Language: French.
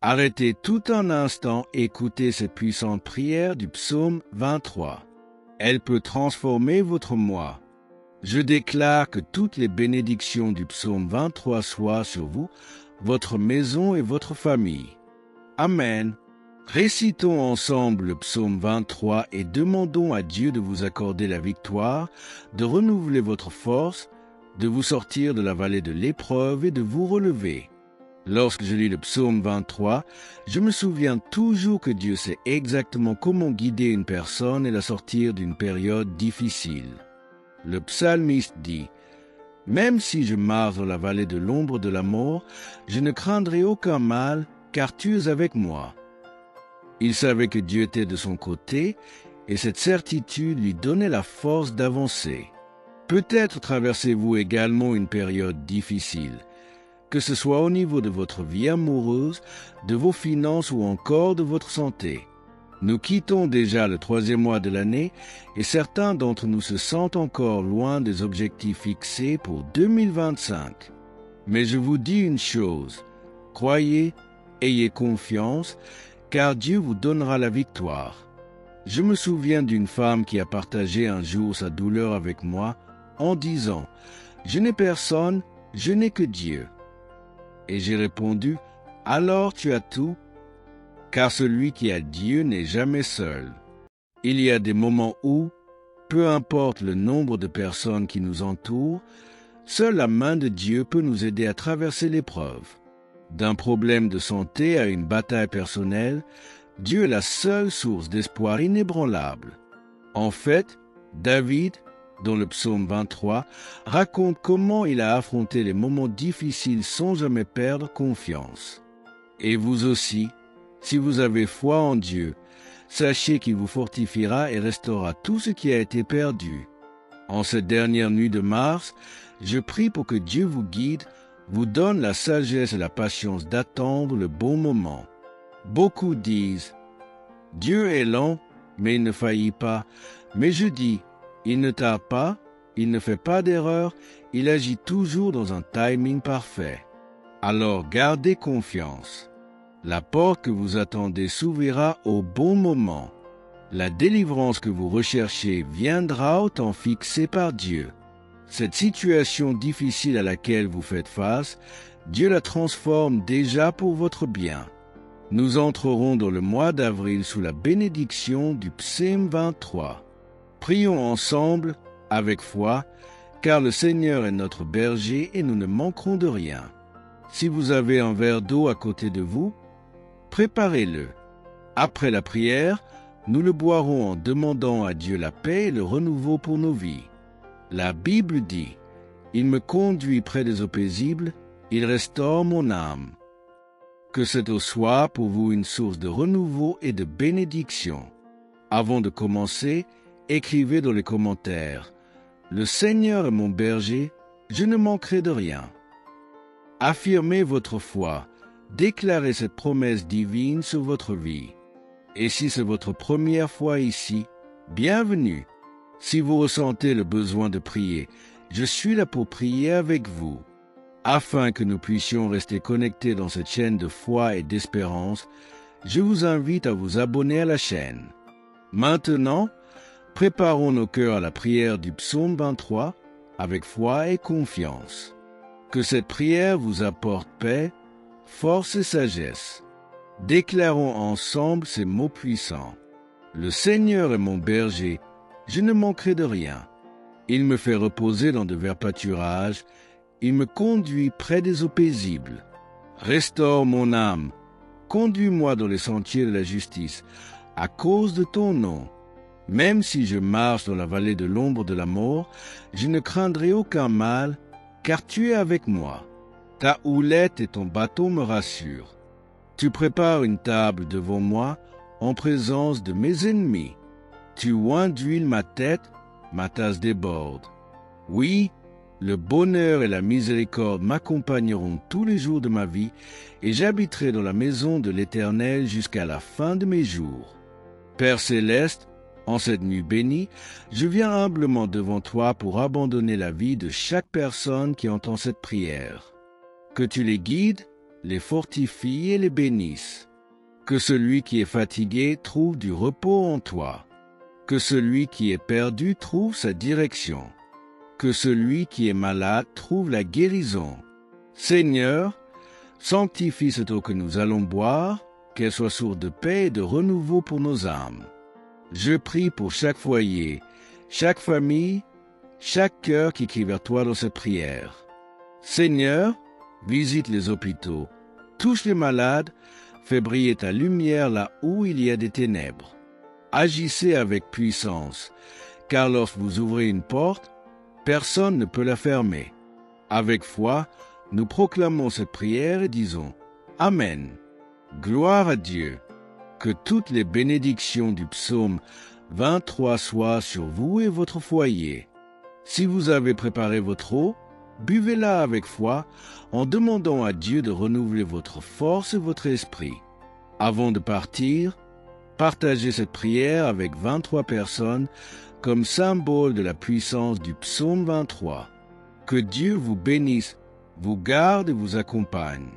Arrêtez tout un instant et écoutez cette puissante prière du psaume 23. Elle peut transformer votre moi. Je déclare que toutes les bénédictions du psaume 23 soient sur vous, votre maison et votre famille. Amen. Récitons ensemble le psaume 23 et demandons à Dieu de vous accorder la victoire, de renouveler votre force, de vous sortir de la vallée de l'épreuve et de vous relever. Lorsque je lis le psaume 23, je me souviens toujours que Dieu sait exactement comment guider une personne et la sortir d'une période difficile. Le psalmiste dit « Même si je marche dans la vallée de l'ombre de la mort, je ne craindrai aucun mal, car tu es avec moi. » Il savait que Dieu était de son côté, et cette certitude lui donnait la force d'avancer. Peut-être traversez-vous également une période difficile, que ce soit au niveau de votre vie amoureuse, de vos finances ou encore de votre santé. Nous quittons déjà le 3e mois de l'année et certains d'entre nous se sentent encore loin des objectifs fixés pour 2025. Mais je vous dis une chose, croyez, ayez confiance, car Dieu vous donnera la victoire. Je me souviens d'une femme qui a partagé un jour sa douleur avec moi en disant « Je n'ai personne, je n'ai que Dieu ». Et j'ai répondu, « Alors tu as tout, car celui qui a Dieu n'est jamais seul. » Il y a des moments où, peu importe le nombre de personnes qui nous entourent, seule la main de Dieu peut nous aider à traverser l'épreuve. D'un problème de santé à une bataille personnelle, Dieu est la seule source d'espoir inébranlable. En fait, David, dans le psaume 23, raconte comment il a affronté les moments difficiles sans jamais perdre confiance. Et vous aussi, si vous avez foi en Dieu, sachez qu'il vous fortifiera et restaurera tout ce qui a été perdu. En cette dernière nuit de mars, je prie pour que Dieu vous guide, vous donne la sagesse et la patience d'attendre le bon moment. Beaucoup disent « Dieu est lent, mais il ne faillit pas ». Mais je dis « Il ne tarde pas, il ne fait pas d'erreur, il agit toujours dans un timing parfait ». Alors gardez confiance. La porte que vous attendez s'ouvrira au bon moment. La délivrance que vous recherchez viendra au temps fixé par Dieu. Cette situation difficile à laquelle vous faites face, Dieu la transforme déjà pour votre bien. Nous entrerons dans le mois d'avril sous la bénédiction du psaume 23. Prions ensemble, avec foi, car le Seigneur est notre berger et nous ne manquerons de rien. Si vous avez un verre d'eau à côté de vous, préparez-le. Après la prière, nous le boirons en demandant à Dieu la paix et le renouveau pour nos vies. La Bible dit « Il me conduit près des eaux paisibles, il restaure mon âme ». Que cette eau soit pour vous une source de renouveau et de bénédiction. Avant de commencer, écrivez dans les commentaires « Le Seigneur est mon berger, je ne manquerai de rien ». Affirmez votre foi, déclarez cette promesse divine sur votre vie. Et si c'est votre première fois ici, bienvenue. Si vous ressentez le besoin de prier, je suis là pour prier avec vous. Afin que nous puissions rester connectés dans cette chaîne de foi et d'espérance, je vous invite à vous abonner à la chaîne. Maintenant, préparons nos cœurs à la prière du psaume 23 avec foi et confiance. Que cette prière vous apporte paix, force et sagesse. Déclarons ensemble ces mots puissants. Le Seigneur est mon berger, je ne manquerai de rien. Il me fait reposer dans de verts pâturages, il me conduit près des eaux paisibles. Restaure mon âme, conduis-moi dans les sentiers de la justice, à cause de ton nom. Même si je marche dans la vallée de l'ombre de la mort, je ne craindrai aucun mal, car tu es avec moi. Ta houlette et ton bâton me rassurent. Tu prépares une table devant moi, en présence de mes ennemis. Tu oins d'huile ma tête, ma tasse déborde. Oui, le bonheur et la miséricorde m'accompagneront tous les jours de ma vie, et j'habiterai dans la maison de l'Éternel jusqu'à la fin de mes jours. Père céleste, en cette nuit bénie, je viens humblement devant toi pour abandonner la vie de chaque personne qui entend cette prière. Que tu les guides, les fortifie et les bénisse. Que celui qui est fatigué trouve du repos en toi. Que celui qui est perdu trouve sa direction. Que celui qui est malade trouve la guérison. Seigneur, sanctifie cette eau que nous allons boire, qu'elle soit source de paix et de renouveau pour nos âmes. Je prie pour chaque foyer, chaque famille, chaque cœur qui crie vers toi dans cette prière. Seigneur, visite les hôpitaux, touche les malades, fais briller ta lumière là où il y a des ténèbres. Agissez avec puissance, car lorsque vous ouvrez une porte, personne ne peut la fermer. Avec foi, nous proclamons cette prière et disons « Amen ». Gloire à Dieu. Que toutes les bénédictions du psaume 23 soient sur vous et votre foyer. Si vous avez préparé votre eau, buvez-la avec foi en demandant à Dieu de renouveler votre force et votre esprit. Avant de partir, partagez cette prière avec 23 personnes comme symbole de la puissance du psaume 23. Que Dieu vous bénisse, vous garde et vous accompagne.